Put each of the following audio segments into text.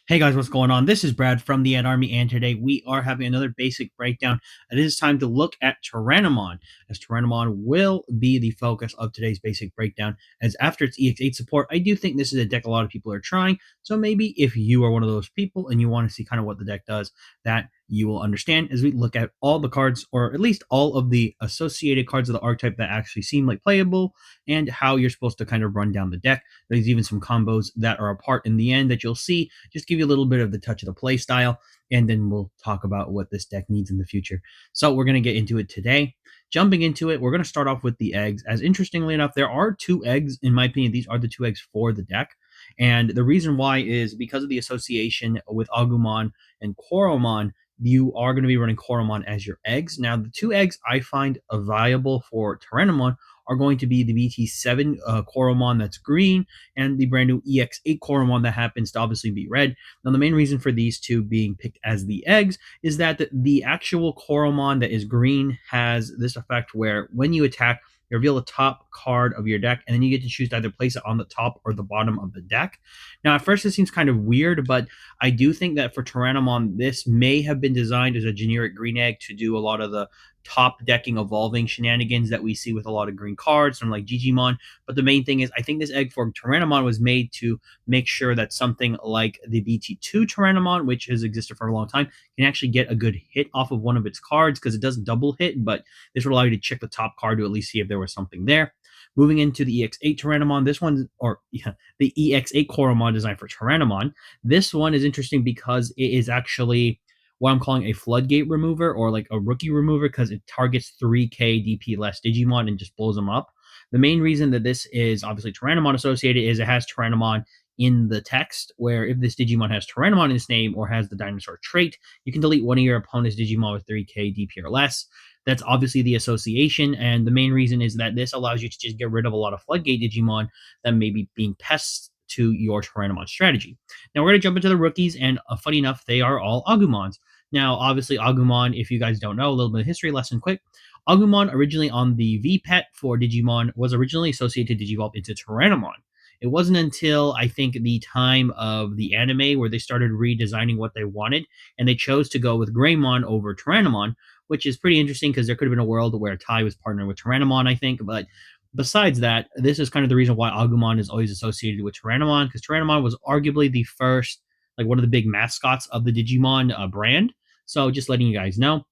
Hey guys, what's going on? This is Brad from the Ant Army, and today we are having another basic breakdown. It is time to look at Tyrannomon, as Tyrannomon will be the focus of today's basic breakdown. As after its EX8 support, I do think this is a deck a lot of people are trying. So maybe if you are one of those people and you want to see kind of what the deck does, that you will understand as we look at all the cards, or at least all of the associated cards of the archetype that actually seem like playable, and how you're supposed to kind of run down the deck. There's even some combos that are apart in the end that you'll see, just give you a little bit of the touch of the play style, and then we'll talk about what this deck needs in the future. So we're going to get into it today. Jumping into it, we're going to start off with the eggs. As interestingly enough, there are two eggs, in my opinion. These are the two eggs for the deck. And the reason why is because of the association with Agumon and Koromon. You are going to be running Koromon as your eggs. Now, the two eggs I find viable for Tyrannomon are going to be the BT7 Koromon that's green, and the brand new EX8 Koromon that happens to obviously be red. Now, the main reason for these two being picked as the eggs is that the actual Koromon that is green has this effect where when you attack, you reveal the top card of your deck, and then you get to choose to either place it on the top or the bottom of the deck. Now, at first, it seems kind of weird, but I do think that for Tyrannomon, this may have been designed as a generic green egg to do a lot of the top decking evolving shenanigans that we see with a lot of green cards from like Digimon. But the main thing is, I think this egg for Tyrannomon was made to make sure that something like the BT2 Tyrannomon, which has existed for a long time, can actually get a good hit off of one of its cards, because it doesn't double hit, but this will allow you to check the top card to at least see if there was something there. Moving into the EX8 Tyrannomon, this one, or yeah, the EX8 Koromon designed for Tyrannomon. This one is interesting because it is actually what I'm calling a floodgate remover, or like a rookie remover, because it targets 3k DP less Digimon and just blows them up. The main reason that this is obviously Tyrannomon associated is it has Tyrannomon in the text, where if this Digimon has Tyrannomon in its name or has the dinosaur trait, you can delete one of your opponent's Digimon with 3k DP or less. That's obviously the association, and the main reason is that this allows you to just get rid of a lot of floodgate Digimon that may be being pests to your Tyrannomon strategy. Now we're going to jump into the rookies, and funny enough, they are all Agumons. Now, obviously, Agumon, if you guys don't know, a little bit of history lesson quick. Agumon, originally on the VPET for Digimon, was originally associated to Digivolve into Tyrannomon. It wasn't until, I think, the time of the anime where they started redesigning what they wanted, and they chose to go with Greymon over Tyrannomon, which is pretty interesting because there could have been a world where Tai was partnering with Tyrannomon, I think. But besides that, this is kind of the reason why Agumon is always associated with Tyrannomon, because Tyrannomon was arguably the first, like one of the big mascots of the Digimon brand. So just letting you guys know.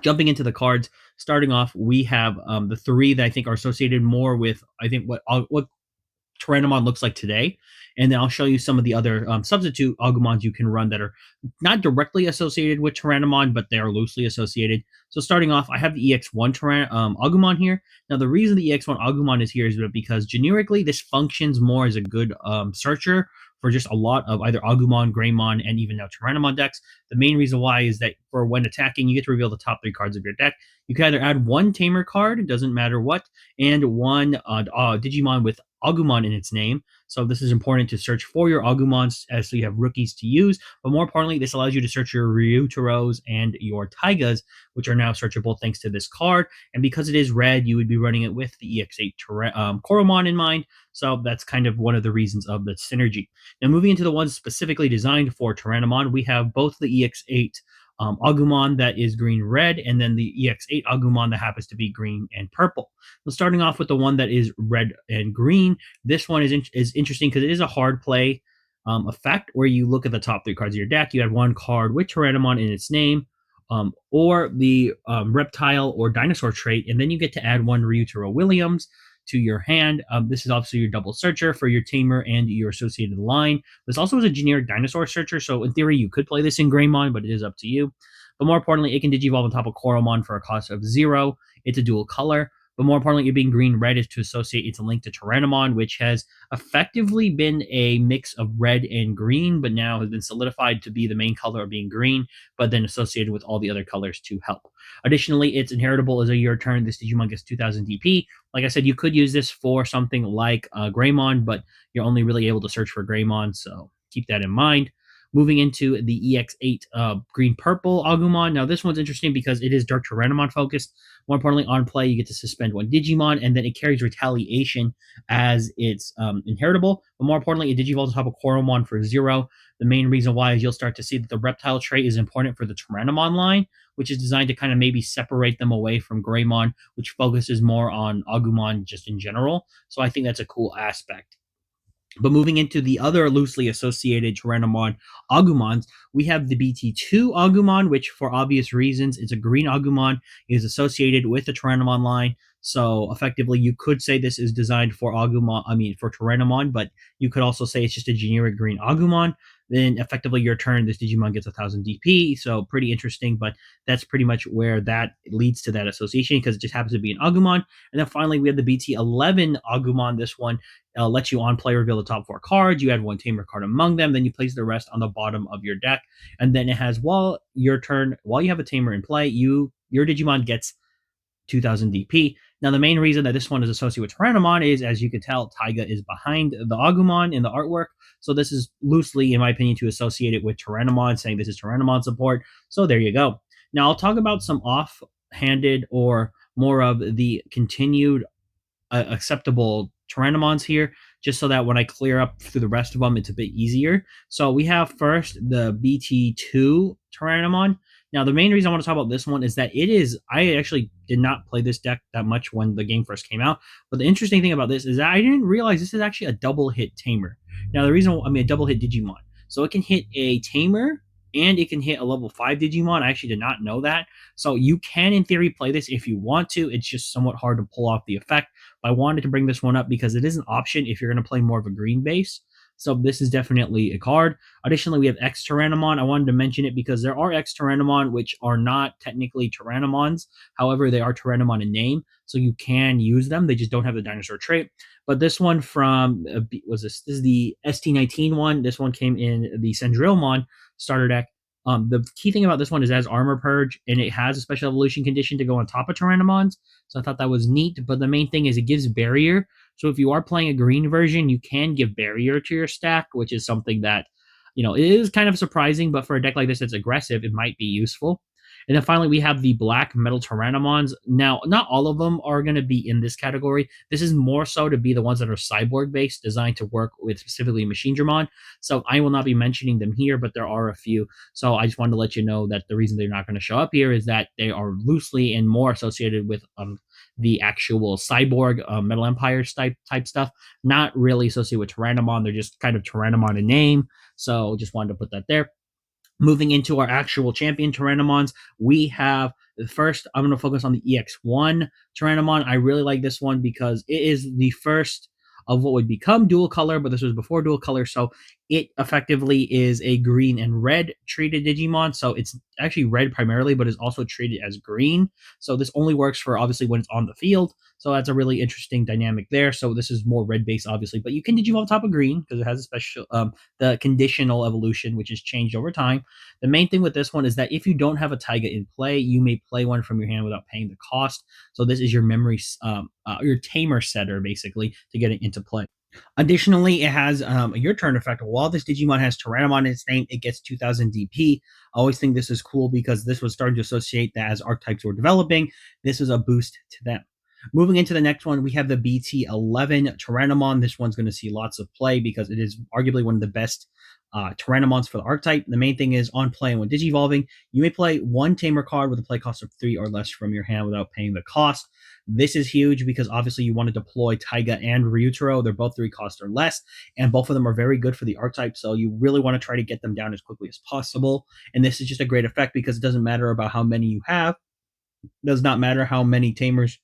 Jumping into the cards, starting off, we have the three that I think are associated more with, I think, what Tyrannomon looks like today. And then I'll show you some of the other substitute Agumons you can run that are not directly associated with Tyrannomon, but they are loosely associated. So starting off, I have the EX1 Agumon here. Now, the reason the EX1 Agumon is here is because generically this functions more as a good searcher for just a lot of either Agumon, Greymon, and even now Tyrannomon decks. The main reason why is that for when attacking, you get to reveal the top three cards of your deck. You can either add one Tamer card, it doesn't matter what, and one Digimon with Agumon in its name. So this is important to search for your Agumons as so you have rookies to use. But more importantly, this allows you to search your Ryuteros and your Taigas, which are now searchable thanks to this card. And because it is red, you would be running it with the EX8 Koromon in mind. So that's kind of one of the reasons of the synergy. Now moving into the ones specifically designed for Tyrannomon, we have both the EX8 Agumon that is green-red, and then the EX8 Agumon that happens to be green and purple. So starting off with the one that is red and green, this one is interesting because it is a hard play effect where you look at the top three cards of your deck. You have one card with Tyrannomon in its name, or the reptile or dinosaur trait, and then you get to add one Ryutaro Williams to your hand. This is obviously your double searcher for your tamer and your associated line. This also is a generic dinosaur searcher, so in theory you could play this in Greymon, but it is up to you. But more importantly, it can digivolve on top of Koromon for a cost of 0. It's a dual color. But more importantly, it being green-red is to associate its link to Tyrannomon, which has effectively been a mix of red and green, but now has been solidified to be the main color of being green, but then associated with all the other colors to help. Additionally, it's inheritable as a your turn. This Digimon gets 2000 DP. Like I said, you could use this for something like Greymon, but you're only really able to search for Greymon, so keep that in mind. Moving into the EX8 green purple Agumon. Now, this one's interesting because it is Dark Tyrannomon focused. More importantly, on play, you get to suspend one Digimon, and then it carries Retaliation as its inheritable. But more importantly, it Digivolves on top of Coromon for 0. The main reason why is you'll start to see that the reptile trait is important for the Tyrannomon line, which is designed to kind of maybe separate them away from Greymon, which focuses more on Agumon just in general. So I think that's a cool aspect. But moving into the other loosely associated Tyrannomon Agumons, we have the BT2 Agumon, which for obvious reasons, it's a green Agumon, is associated with the Tyrannomon line. So effectively, you could say this is designed for for Tyrannomon, but you could also say it's just a generic green Agumon. Then effectively, your turn, this Digimon gets 1,000 DP. So pretty interesting, but that's pretty much where that leads to that association because it just happens to be an Agumon. And then finally, we have the BT11 Agumon. This one lets you on play reveal the top 4 cards. You add one tamer card among them, then you place the rest on the bottom of your deck. And then it has while you have a tamer in play, your Digimon gets 2,000 DP. Now, the main reason that this one is associated with Tyrannomon is, as you can tell, Taiga is behind the Agumon in the artwork. So this is loosely, in my opinion, to associate it with Tyrannomon, saying this is Tyrannomon support. So there you go. Now, I'll talk about some off-handed or more of the continued acceptable Tyrannomons here, just so that when I clear up through the rest of them, it's a bit easier. So we have first the BT2 Tyrannomon. Now, the main reason I want to talk about this one is that I actually did not play this deck that much when the game first came out. But the interesting thing about this is that I didn't realize this is actually a double hit tamer. Now, a double hit Digimon. So it can hit a tamer and it can hit a level 5 Digimon. I actually did not know that. So you can, in theory, play this if you want to. It's just somewhat hard to pull off the effect. But I wanted to bring this one up because it is an option if you're going to play more of a green base. So this is definitely a card. Additionally, we have X Tyrannomon. I wanted to mention it because there are X Tyrannomon which are not technically Tyrannomons. However, they are Tyrannomon in name, so you can use them. They just don't have the dinosaur trait. But this one from this is the ST19 one. This one came in the Sandrilmon starter deck. The key thing about this one is it has Armor Purge, and it has a special evolution condition to go on top of Tyrannomons. So I thought that was neat. But the main thing is it gives Barrier. So if you are playing a green version, you can give Barrier to your stack, which is something that, it is kind of surprising. But for a deck like this that's aggressive, it might be useful. And then finally, we have the black metal Tyrannomons. Now, not all of them are going to be in this category. This is more so to be the ones that are cyborg based, designed to work with specifically Machinedramon. So I will not be mentioning them here, but there are a few. So I just wanted to let you know that the reason they're not going to show up here is that they are loosely and more associated with the actual cyborg Metal Empires type stuff, not really associated with Tyrannomon. They're just kind of Tyrannomon in name. So just wanted to put that there. Moving into our actual champion Tyrannomons, we have the first. I'm going to focus on the EX1 Tyrannomon. I really like this one because it is the first of what would become dual color, but this was before dual color, so it effectively is a green and red treated Digimon. So it's actually red primarily, but is also treated as green. So this only works for obviously when it's on the field. So that's a really interesting dynamic there. So this is more red based, obviously, but you can Digimon on top of green because it has a special the conditional evolution, which is changed over time. The main thing with this one is that if you don't have a Taiga in play, you may play one from your hand without paying the cost. So this is your memory, your tamer setter basically to get it into play. Additionally, it has a your turn effect. While this Digimon has Tyrannomon in its name, it gets 2,000 DP. I always think this is cool because this was starting to associate that as archetypes were developing. This is a boost to them. Moving into the next one, we have the BT11 Tyrannomon. This one's going to see lots of play because it is arguably one of the best Tyrannomons for the archetype. The main thing is on play and when Digivolving, you may play one Tamer card with a play cost of 3 or less from your hand without paying the cost. This is huge because obviously you want to deploy Taiga and Ryutaro. They're both 3 cost or less, and both of them are very good for the archetype, so you really want to try to get them down as quickly as possible. And this is just a great effect because it doesn't matter about how many you have. It does not matter how many Tamers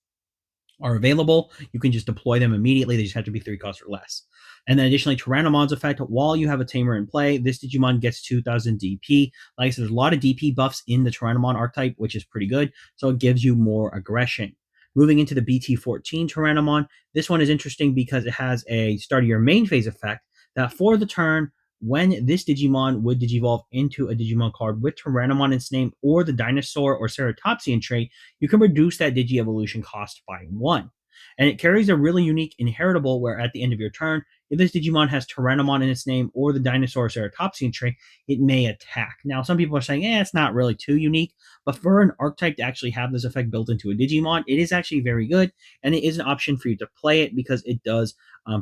are available. You can just deploy them immediately. They just have to be 3 costs or less. And then additionally, Tyrannomon's effect, while you have a Tamer in play, this Digimon gets 2,000 DP. Like I said, there's a lot of DP buffs in the Tyrannomon archetype, which is pretty good. So it gives you more aggression. Moving into the BT14 Tyrannomon, this one is interesting because it has a start of your main phase effect that for the turn, when this Digimon would Digivolve into a Digimon card with Tyrannomon in its name or the Dinosaur or Ceratopsian trait, you can reduce that Digi-Evolution cost by 1. And it carries a really unique inheritable where at the end of your turn, if this Digimon has Tyrannomon in its name or the Dinosaur Ceratopsian trait, it may attack. Now, some people are saying, it's not really too unique, but for an archetype to actually have this effect built into a Digimon, it is actually very good, and it is an option for you to play it because it does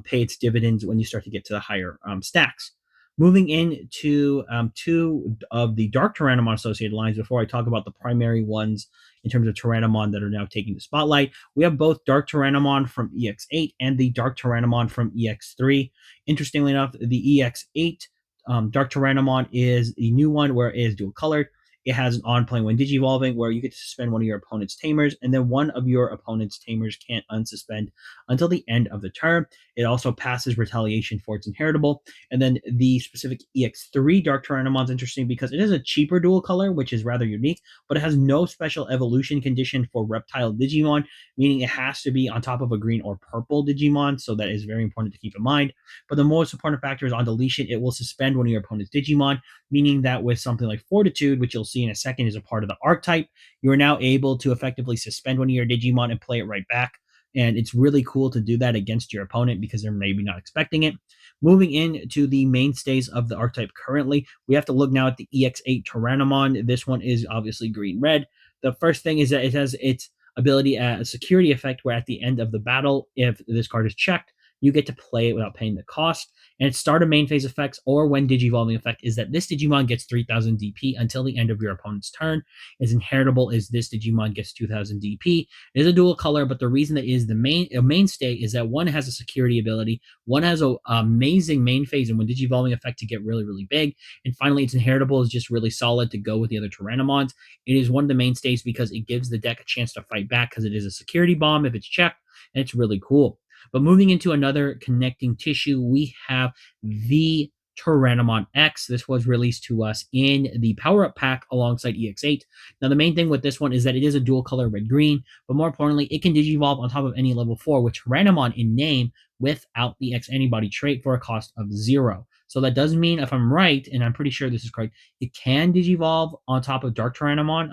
pay its dividends when you start to get to the higher stacks. Moving into two of the Dark Tyrannomon associated lines before I talk about the primary ones in terms of Tyrannomon that are now taking the spotlight. We have both Dark Tyrannomon from EX8 and the Dark Tyrannomon from EX3. Interestingly enough, the EX8 Dark Tyrannomon is the new one where it is dual colored. It has an on-plane when digivolving where you get to suspend one of your opponent's tamers, and then one of your opponent's tamers can't unsuspend until the end of the turn. It also passes retaliation for its inheritable. And then the specific EX3 Dark Tyrannomon is interesting because it is a cheaper dual color, which is rather unique, but it has no special evolution condition for reptile Digimon, meaning it has to be on top of a green or purple Digimon, so that is very important to keep in mind. But the most important factor is on deletion, it will suspend one of your opponent's Digimon, meaning that with something like Fortitude, which you'll see in a second is a part of the archetype, you are now able to effectively suspend one of your Digimon and play it right back. And it's really cool to do that against your opponent because they're maybe not expecting it. Moving into the mainstays of the archetype currently, we have to look now at the EX8 Tyrannomon. This one is obviously green-red. The first thing is that it has its ability at a security effect where at the end of the battle, if this card is checked, you get to play it without paying the cost. And its start of main phase effects or when digivolving effect is that this Digimon gets 3000 DP until the end of your opponent's turn. Its inheritable is this Digimon gets 2000 DP. It is a dual color, but the reason that is the mainstay is that one has a security ability, one has an amazing main phase and when digivolving effect to get really, really big. And finally, its inheritable is just really solid to go with the other Tyrannomons. It is one of the mainstays because it gives the deck a chance to fight back because it is a security bomb if it's checked, and it's really cool. But moving into another connecting tissue, we have the Tyrannomon X. This was released to us in the Power Up Pack alongside EX8. Now, the main thing with this one is that it is a dual color red-green, but more importantly, it can digivolve on top of any level 4 with Tyrannomon in name without the X Antibody trait for a cost of 0. So that does mean, if I'm right, and I'm pretty sure this is correct, it can digivolve on top of Dark Tyrannomon.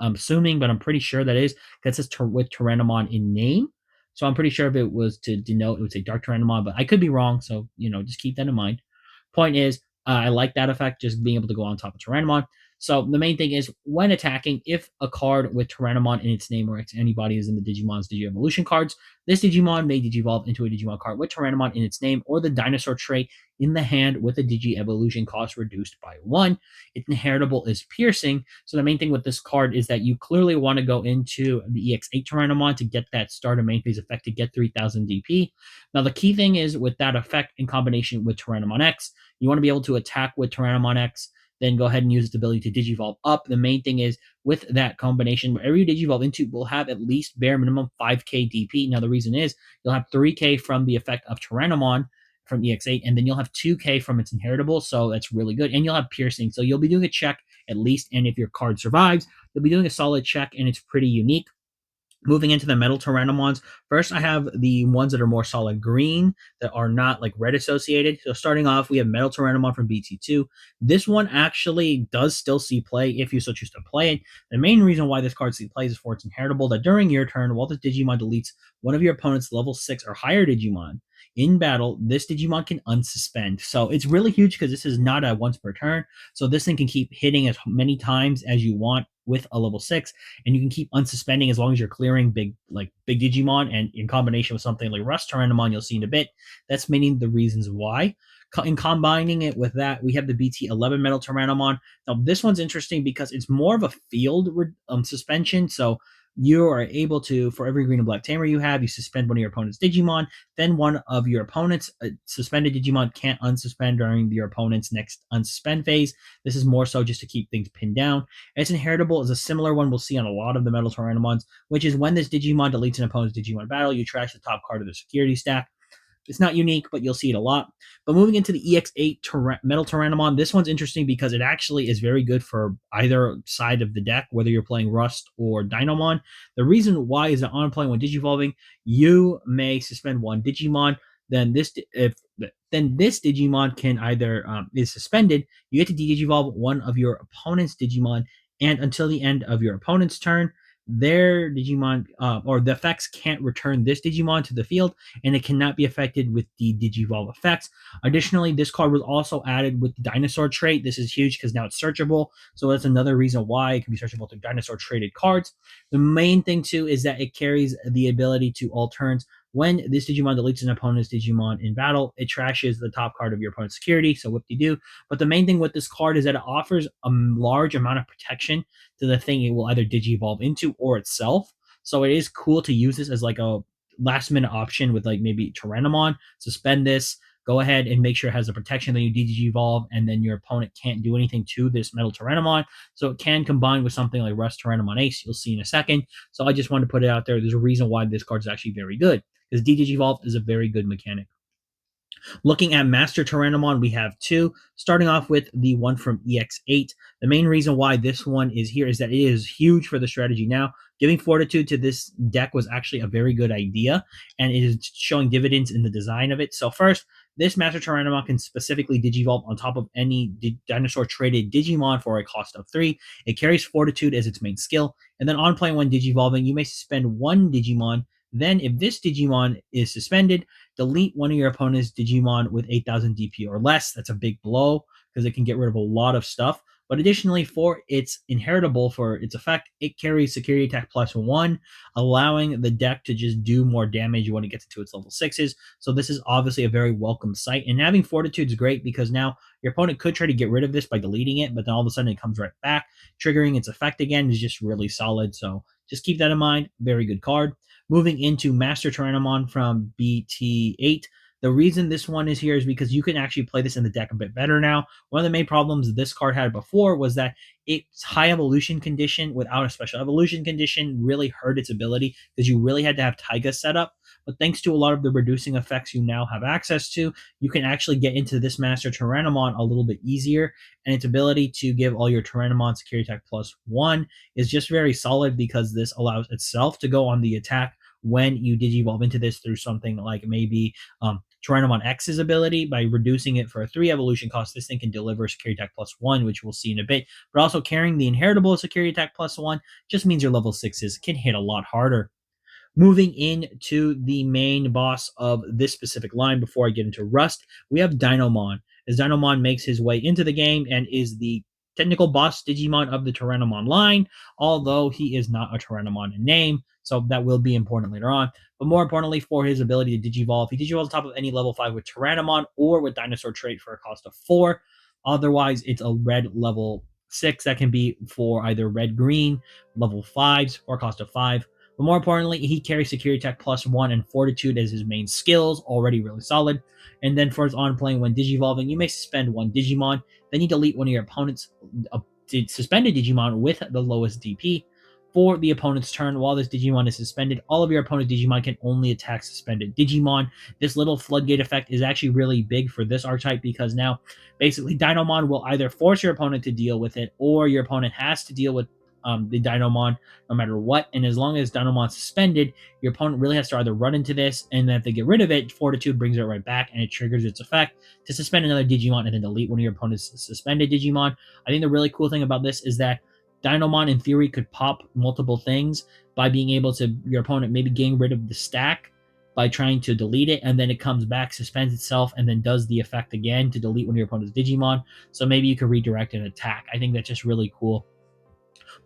I'm assuming, but I'm pretty sure that is because it's with Tyrannomon in name. So I'm pretty sure if it was to denote, it would say Dark Tyrannomon, but I could be wrong. So, just keep that in mind. Point is, I like that effect, just being able to go on top of Tyrannomon. So the main thing is, when attacking, if a card with Tyrannomon in its name or anybody is in the Digimon's Digi-Evolution cards, this Digimon may Digivolve into a Digimon card with Tyrannomon in its name or the Dinosaur trait in the hand with a Digi-Evolution cost reduced by 1. Its inheritable is Piercing. So the main thing with this card is that you clearly want to go into the EX8 Tyrannomon to get that start of main phase effect to get 3000 DP. Now, the key thing is with that effect in combination with Tyrannomon X, you want to be able to attack with Tyrannomon X, then go ahead and use its ability to Digivolve up. The main thing is, with that combination, wherever you Digivolve into will have at least bare minimum 5k DP. Now, the reason is you'll have 3k from the effect of Tyrannomon from EX8, and then you'll have 2k from its inheritable, so that's really good. And you'll have Piercing, so you'll be doing a check at least, and if your card survives, you'll be doing a solid check, and it's pretty unique. Moving into the metal Tyrannomons, first I have the ones that are more solid green that are not like red associated. So starting off, we have metal Tyrannomon from BT2. This one actually does still see play if you so choose to play it. The main reason why this card see play is for its inheritable that during your turn, while this Digimon deletes one of your opponent's level 6 or higher Digimon in battle, this Digimon can unsuspend. So it's really huge because this is not a once per turn. So this thing can keep hitting as many times as you want with a level 6, and you can keep unsuspending as long as you're clearing big Digimon, and in combination with something like Rust Tyrannomon you'll see in a bit. That's meaning the reasons why. In combining it with that, we have the BT11 Metal Tyrannomon. Now, this one's interesting because it's more of a field suspension, so you are able to, for every green and black tamer you have, you suspend one of your opponent's Digimon. Then one of your opponent's suspended Digimon can't unsuspend during your opponent's next unsuspend phase. This is more so just to keep things pinned down. Its inheritable is a similar one we'll see on a lot of the Metal Tyrannomons, which is when this Digimon deletes an opponent's Digimon battle, you trash the top card of the security stack. It's not unique, but you'll see it a lot. But moving into the EX8 Metal Tyrannomon, this one's interesting because it actually is very good for either side of the deck, whether you're playing Rust or DINOSAURS. The reason why is that on playing when Digivolving, you may suspend one Digimon. Then this Digimon can either is suspended. You get to Digivolve one of your opponent's Digimon, and until the end of your opponent's turn, their Digimon or the effects can't return this Digimon to the field, and it cannot be affected with the Digivolve effects. Additionally, this card was also added with the Dinosaur trait. This is huge because now it's searchable, so that's another reason why it can be searchable through Dinosaur traded cards. The main thing too is that it carries the ability to all turns. When this Digimon deletes an opponent's Digimon in battle, it trashes the top card of your opponent's security, so whoop-de-doo. But the main thing with this card is that it offers a large amount of protection to the thing it will either Digivolve into or itself. So it is cool to use this as like a last minute option with like maybe Tyrannomon. Suspend this, go ahead and make sure it has the protection that you Digivolve, and then your opponent can't do anything to this Metal Tyrannomon. So it can combine with something like Rust Tyrannomon Ace. You'll see in a second. So I just wanted to put it out there. There's a reason why this card is actually very good, because Digivolve is a very good mechanic. Looking at Master Tyrannomon, we have two, starting off with the one from EX8. The main reason why this one is here is that it is huge for the strategy now. Giving Fortitude to this deck was actually a very good idea, and it is showing dividends in the design of it. So first, this Master Tyrannomon can specifically Digivolve on top of any dinosaur traded Digimon for a cost of 3. It carries Fortitude as its main skill, and then on play when Digivolving, you may suspend one Digimon. Then, if this Digimon is suspended, delete one of your opponent's Digimon with 8,000 DP or less. That's a big blow because it can get rid of a lot of stuff. But additionally, for its inheritable, for its effect, it carries Security Attack +1, allowing the deck to just do more damage when it gets into its level 6s. So this is obviously a very welcome sight. And having Fortitude is great because now your opponent could try to get rid of this by deleting it, but then all of a sudden it comes right back. Triggering its effect again is just really solid. So just keep that in mind. Very good card. Moving into Master Tyrannomon from BT8. The reason this one is here is because you can actually play this in the deck a bit better now. One of the main problems this card had before was that its high evolution condition without a special evolution condition really hurt its ability because you really had to have Taiga set up. But thanks to a lot of the reducing effects you now have access to, you can actually get into this Master Tyrannomon a little bit easier, and its ability to give all your Tyrannomon Security Attack +1 is just very solid because this allows itself to go on the attack when you Digivolve into this through something like maybe Tyrannomon X's ability. By reducing it for a 3 evolution cost, this thing can deliver Security Attack +1, which we'll see in a bit. But also carrying the inheritable Security Attack +1 just means your level 6s can hit a lot harder. Moving into the main boss of this specific line before I get into Rust, we have Dynomon. As Dynomon makes his way into the game and is the technical boss Digimon of the Tyrannomon line, although he is not a Tyrannomon in name, so that will be important later on. But more importantly, for his ability to Digivolve, he Digivolves on top of any level 5 with Tyrannomon or with Dinosaur trait for a cost of 4. Otherwise, it's a red level 6 that can be for either red-green, level 5s, or cost of 5. But more importantly, he carries Security Attack +1 and Fortitude as his main skills, already really solid. And then for his on-playing, when Digivolving, you may suspend one Digimon, then you delete one of your opponent's suspended Digimon with the lowest DP. For the opponent's turn, while this Digimon is suspended, all of your opponent's Digimon can only attack suspended Digimon. This little floodgate effect is actually really big for this archetype because now, basically, Dynomon will either force your opponent to deal with it, or your opponent has to deal with the Dynomon no matter what. And as long as Dynomon's suspended, your opponent really has to either run into this, and then if they get rid of it, Fortitude brings it right back and it triggers its effect to suspend another Digimon and then delete one of your opponent's suspended Digimon. I think the really cool thing about this is that Dynomon in theory could pop multiple things by being able to, your opponent maybe getting rid of the stack by trying to delete it, and then it comes back, suspends itself, and then does the effect again to delete one of your opponent's Digimon. So maybe you could redirect an attack. I think that's just really cool.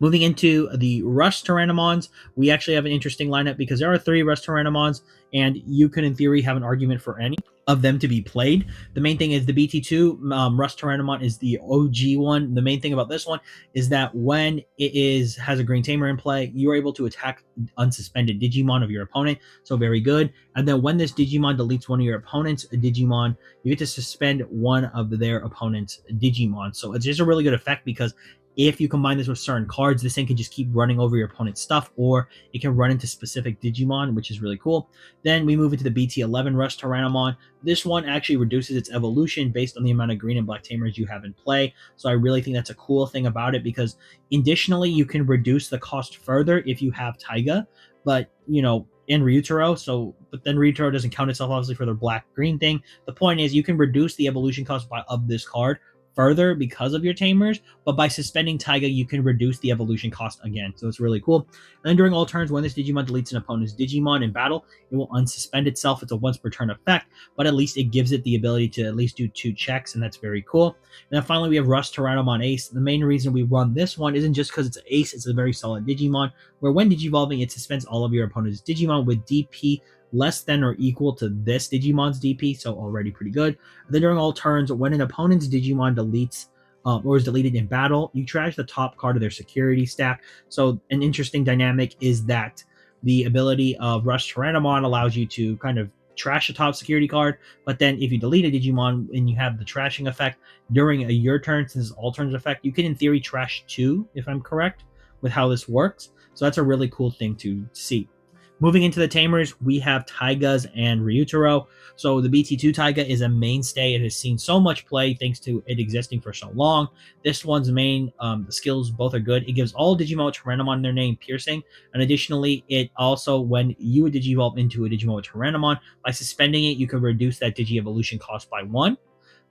Moving into the Rust Tyrannomons, we actually have an interesting lineup because there are 3 Rust Tyrannomons, and you could, in theory, have an argument for any of them to be played. The main thing is the BT2 Rust Tyrannomon is the OG one. The main thing about this one is that when it has a Green Tamer in play, you are able to attack unsuspended Digimon of your opponent, so very good. And then when this Digimon deletes one of your opponent's Digimon, you get to suspend one of their opponent's Digimon. So it's just a really good effect because if you combine this with certain cards, this thing can just keep running over your opponent's stuff, or it can run into specific Digimon, which is really cool. Then we move into the BT11 Rust Tyrannomon. This one actually reduces its evolution based on the amount of green and black tamers you have in play. So I really think that's a cool thing about it because additionally, you can reduce the cost further if you have Taiga, but in Ryutaro, but then Ryutaro doesn't count itself obviously for the black-green thing. The point is you can reduce the evolution cost of this card further because of your tamers, but by suspending Taiga, you can reduce the evolution cost again. So it's really cool. And then during all turns, when this Digimon deletes an opponent's Digimon in battle, it will unsuspend itself. It's a once per turn effect, but at least it gives it the ability to at least do 2 checks, and that's very cool. And then finally, we have Rust Tyrannomon Ace. The main reason we run this one isn't just because it's an Ace, it's a very solid Digimon, where when Digivolving, it suspends all of your opponent's Digimon with DP less than or equal to this Digimon's DP, so already pretty good. And then during all turns, when an opponent's Digimon deletes or is deleted in battle, you trash the top card of their security stack. So an interesting dynamic is that the ability of Rush Tyrannomon allows you to kind of trash a top security card, but then if you delete a Digimon and you have the trashing effect during your turn, since it's all turns effect, you can in theory trash 2, if I'm correct with how this works. So that's a really cool thing to see. Moving into the tamers, we have Taigas and Ryutaro. So the BT2 Taiga is a mainstay. It has seen so much play thanks to it existing for so long. This one's main the skills both are good. It gives all Digimon with Tyrannomon their name piercing, and additionally, it also, when you would Digivolve into a Digimon with Tyrannomon, by suspending it, you can reduce that Digi-evolution cost by 1.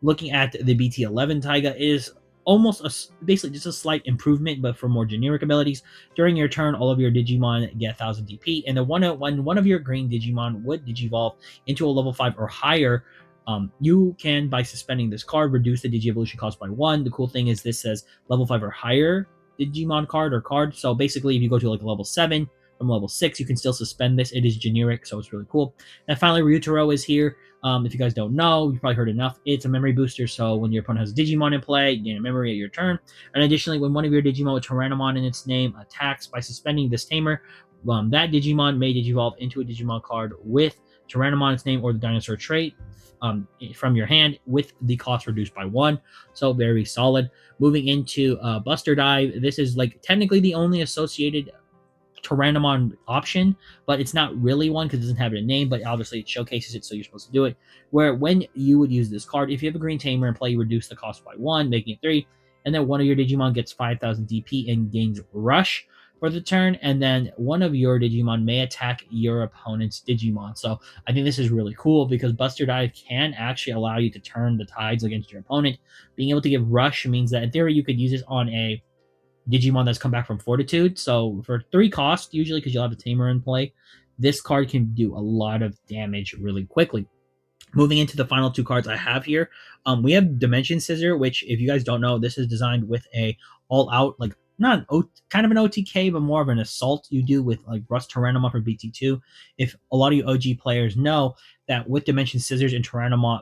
Looking at the BT11 Taiga is almost basically just a slight improvement, but for more generic abilities. During your turn, all of your Digimon get 1000 DP, and when one of your green Digimon would Digivolve into a level 5 or higher, you can, by suspending this card, reduce the Digi-evolution cost by 1. The cool thing is this says level 5 or higher Digimon card. So basically, if you go to like a level 7 from level 6, you can still suspend this. It is generic, so it's really cool. And finally, Ryutaro is here. If you guys don't know, you've probably heard enough. It's a memory booster, so when your opponent has a Digimon in play, you gain a memory at your turn. And additionally, when one of your Digimon with Tyrannomon in its name attacks by suspending this tamer, that Digimon may Digivolve into a Digimon card with Tyrannomon in its name or the dinosaur trait from your hand, with the cost reduced by 1. So very solid. Moving into Buster Dive, this is like technically the only associated Tyrannomon option, but it's not really one because it doesn't have a name, but obviously it showcases it, so you're supposed to do it. Where when you would use this card, if you have a green tamer in play, you reduce the cost by 1, making it 3, and then one of your Digimon gets 5000 DP and gains Rush for the turn, and then one of your Digimon may attack your opponent's Digimon. So I think this is really cool because Buster Dive can actually allow you to turn the tides against your opponent. Being able to give Rush means that in theory you could use this on a Digimon that's come back from Fortitude. So for 3 cost, usually because you'll have a tamer in play, this card can do a lot of damage really quickly. Moving into the final 2 cards I have here, we have Dimension Scissor, which, if you guys don't know, this is designed with a all-out, like, not kind of an OTK, but more of an assault you do with like Rust Tyrannomon for BT2. If a lot of you OG players know that with Dimension Scissors and Tyrannomon,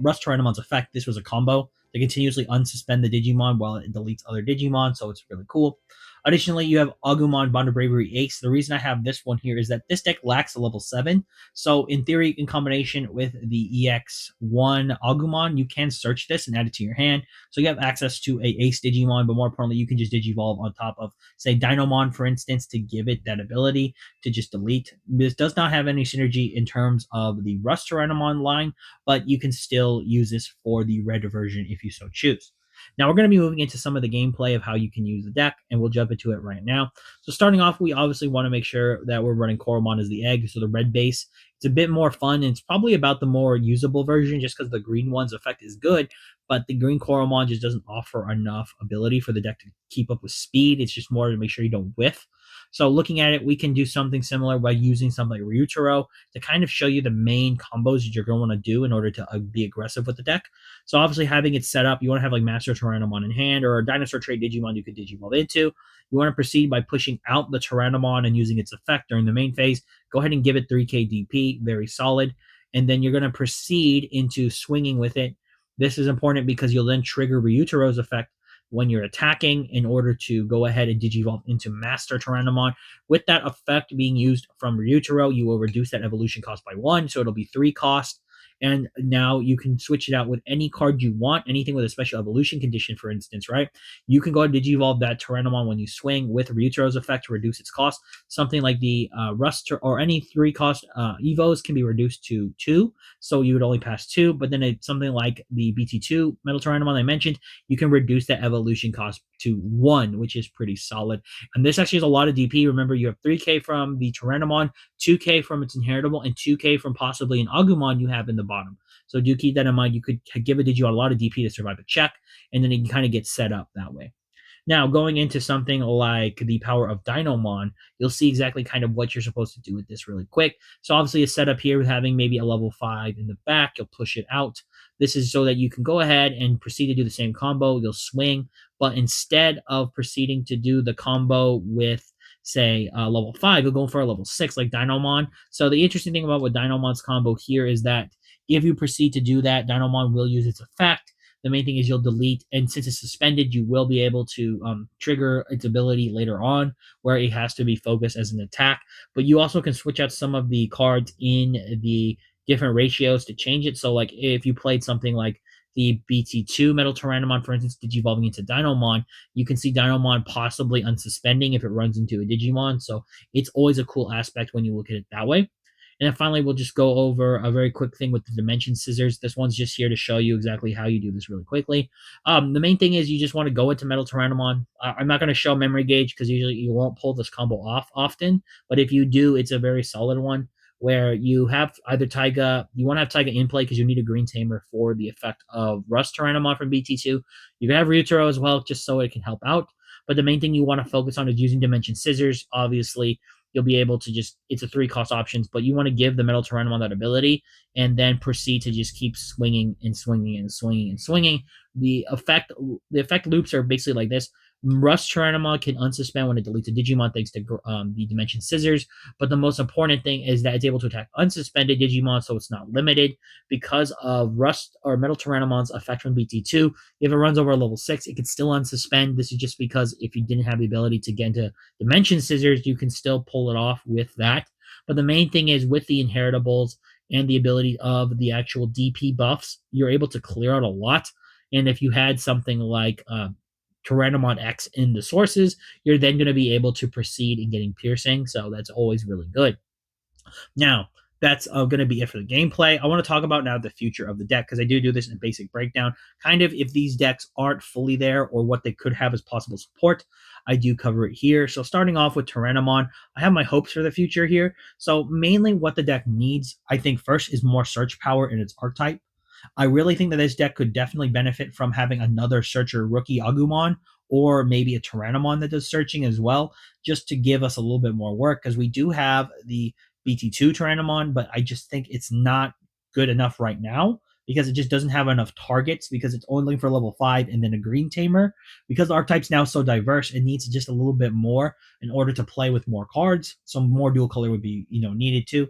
Rust Tyrannomon's effect, this was a combo to continuously unsuspend the Digimon while it deletes other Digimon, so it's really cool. Additionally, you have Agumon Bond of Bravery Ace. The reason I have this one here is that this deck lacks a level 7. So in theory, in combination with the EX1 Agumon, you can search this and add it to your hand. So you have access to a Ace Digimon, but more importantly, you can just Digivolve on top of, say, Dynomon, for instance, to give it that ability to just delete. This does not have any synergy in terms of the Rust Tyrannomon line, but you can still use this for the red version if you so choose. Now we're going to be moving into some of the gameplay of how you can use the deck, and we'll jump into it right now. So starting off, we obviously want to make sure that we're running Koromon as the egg, so the red base. It's a bit more fun, and it's probably about the more usable version just because the green one's effect is good, but the green Koromon just doesn't offer enough ability for the deck to keep up with speed. It's just more to make sure you don't whiff. So looking at it, we can do something similar by using something like Ryutaro to kind of show you the main combos that you're going to want to do in order to be aggressive with the deck. So obviously having it set up, you want to have like Master Tyrannomon in hand or a Dinosaur Trait Digimon you could Digivolve into. You want to proceed by pushing out the Tyrannomon and using its effect during the main phase. Go ahead and give it 3k DP, very solid. And then you're going to proceed into swinging with it. This is important because you'll then trigger Ryutaro's effect when you're attacking in order to go ahead and Digivolve into Master Tyrannomon. With that effect being used from Ryutaro, you will reduce that evolution cost by 1, so it'll be 3 cost. And now you can switch it out with any card you want, anything with a special evolution condition, for instance, right? You can go ahead and Digivolve that Tyrannomon when you swing with Ryutaro's effect to reduce its cost. Something like the Rust or any 3 cost Evos can be reduced to 2, so you would only pass 2. But then it's something like the BT2 Metal Tyrannomon I mentioned, you can reduce that evolution cost to 1, which is pretty solid. And this actually has a lot of DP. Remember, you have 3k from the Tyrannomon, 2k from its inheritable, and 2k from possibly an Agumon you have in the bottom. So do keep that in mind. You could give a Digimon a lot of DP to survive a check, and then it can kind of get set up that way. Now, going into something like the power of Dynomon, you'll see exactly kind of what you're supposed to do with this really quick. So obviously a setup here with having maybe a level 5 in the back, you'll push it out. This is so that you can go ahead and proceed to do the same combo. You'll swing, but instead of proceeding to do the combo with say level 5, you'll go for a level 6 like Dynomon. So the interesting thing about what Dynomon's combo here is that if you proceed to do that, Dynomon will use its effect. The main thing is you'll delete, and since it's suspended, you will be able to trigger its ability later on, where it has to be focused as an attack. But you also can switch out some of the cards in the different ratios to change it. So, like if you played something like the BT2 Metal Tyrannomon, for instance, Digivolving into Dynomon, you can see Dynomon possibly unsuspending if it runs into a Digimon. So it's always a cool aspect when you look at it that way. And then finally, we'll just go over a very quick thing with the dimension scissors. This one's just here to show you exactly how you do this really quickly. The main thing is you just want to go into Metal Tyrannomon. I'm not going to show memory gauge because usually you won't pull this combo off often. But if you do, it's a very solid one where you have either Taiga, you want to have Taiga in play because you need a green tamer for the effect of Rust Tyrannomon from BT2. You can have Ryutaro as well just so it can help out. But the main thing you want to focus on is using Dimension Scissors. Obviously, you'll be able to just, it's a 3-cost options, but you want to give the Metal Tyrannomon that ability and then proceed to just keep swinging and swinging and swinging and swinging. The effect loops are basically like this. Rust Tyrannomon can unsuspend when it deletes a Digimon thanks to the Dimension Scissors, but the most important thing is that it's able to attack unsuspended Digimon, so it's not limited. Because of Rust or Metal Tyrannomon's effect from BT2, if it runs over level 6, it can still unsuspend. This is just because if you didn't have the ability to get into Dimension Scissors, you can still pull it off with that. But the main thing is with the inheritables and the ability of the actual DP buffs, you're able to clear out a lot. And if you had something like Tyrannomon X in the sources, you're then going to be able to proceed in getting piercing. So that's always really good. Now, that's going to be it for the gameplay. I want to talk about now the future of the deck because I do this in a basic breakdown. Kind of if these decks aren't fully there or what they could have as possible support, I do cover it here. So starting off with Tyrannomon, I have my hopes for the future here. So mainly what the deck needs, I think first is more search power in its archetype. I really think that this deck could definitely benefit from having another searcher rookie Agumon or maybe a Tyrannomon that does searching as well, just to give us a little bit more work because we do have the BT2 Tyrannomon, but I just think it's not good enough right now because it just doesn't have enough targets because it's only for level 5 and then a green tamer. Because the archetype's now so diverse, it needs just a little bit more in order to play with more cards. Some more dual color would be, needed too.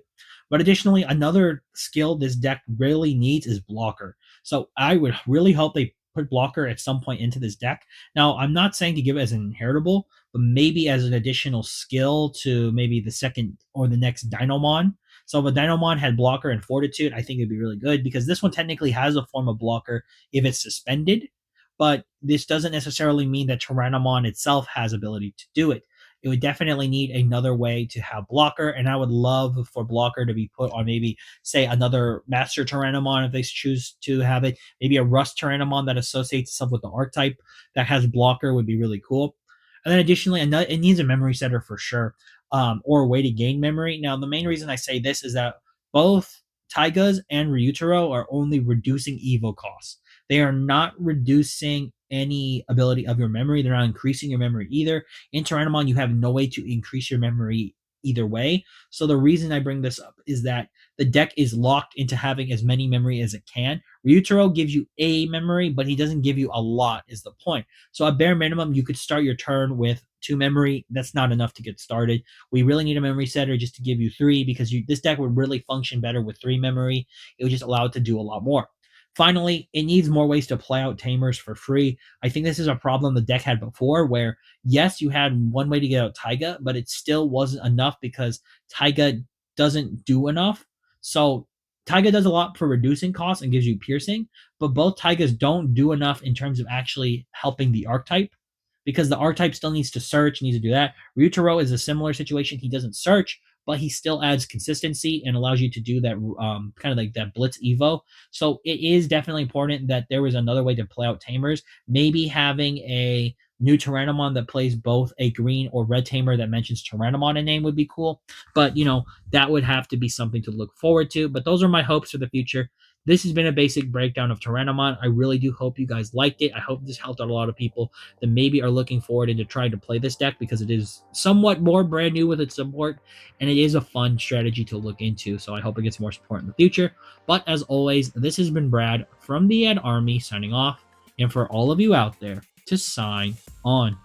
But additionally, another skill this deck really needs is blocker. So I would really hope they put blocker at some point into this deck. Now, I'm not saying to give it as an inheritable, but maybe as an additional skill to maybe the second or the next Dynomon. So if a Dynomon had blocker and fortitude, I think it'd be really good because this one technically has a form of blocker if it's suspended, but this doesn't necessarily mean that Tyrannomon itself has ability to do it. It would definitely need another way to have blocker, and I would love for blocker to be put on maybe, say, another Master Tyrannomon if they choose to have it. Maybe a Rust Tyrannomon that associates itself with the archetype that has blocker would be really cool. And then additionally, it needs a memory setter for sure, or a way to gain memory. Now, the main reason I say this is that both Taigas and Ryutaro are only reducing Evo costs. They are not reducing any ability of your memory. They're not increasing your memory either. In Tyrannomon, you have no way to increase your memory either way. So the reason I bring this up is that the deck is locked into having as many memory as it can. Ryutaro gives you a memory, but he doesn't give you a lot, is the point. So at bare minimum, you could start your turn with 2 memory. That's not enough to get started. We really need a memory setter just to give you 3 because this deck would really function better with 3 memory. It would just allow it to do a lot more. Finally, it needs more ways to play out tamers for free. I think this is a problem the deck had before where, yes, you had one way to get out Taiga, but it still wasn't enough because Taiga doesn't do enough. So Taiga does a lot for reducing costs and gives you piercing, but both Taigas don't do enough in terms of actually helping the archetype because the archetype still needs to search, needs to do that. Ryutaro is a similar situation. He doesn't search, but he still adds consistency and allows you to do that kind of like that blitz evo. So it is definitely important that there was another way to play out tamers. Maybe having a new Tyrannomon that plays both a green or red tamer that mentions Tyrannomon in name would be cool. But, that would have to be something to look forward to. But those are my hopes for the future. this has been a basic breakdown of Tyrannomon. I really do hope you guys liked it. I hope this helped out a lot of people that maybe are looking forward into trying to play this deck, because it is somewhat more brand new with its support, and it is a fun strategy to look into. So I hope it gets more support in the future. But as always, this has been Brad from the Ed Army signing off, and for all of you out there, to sign on.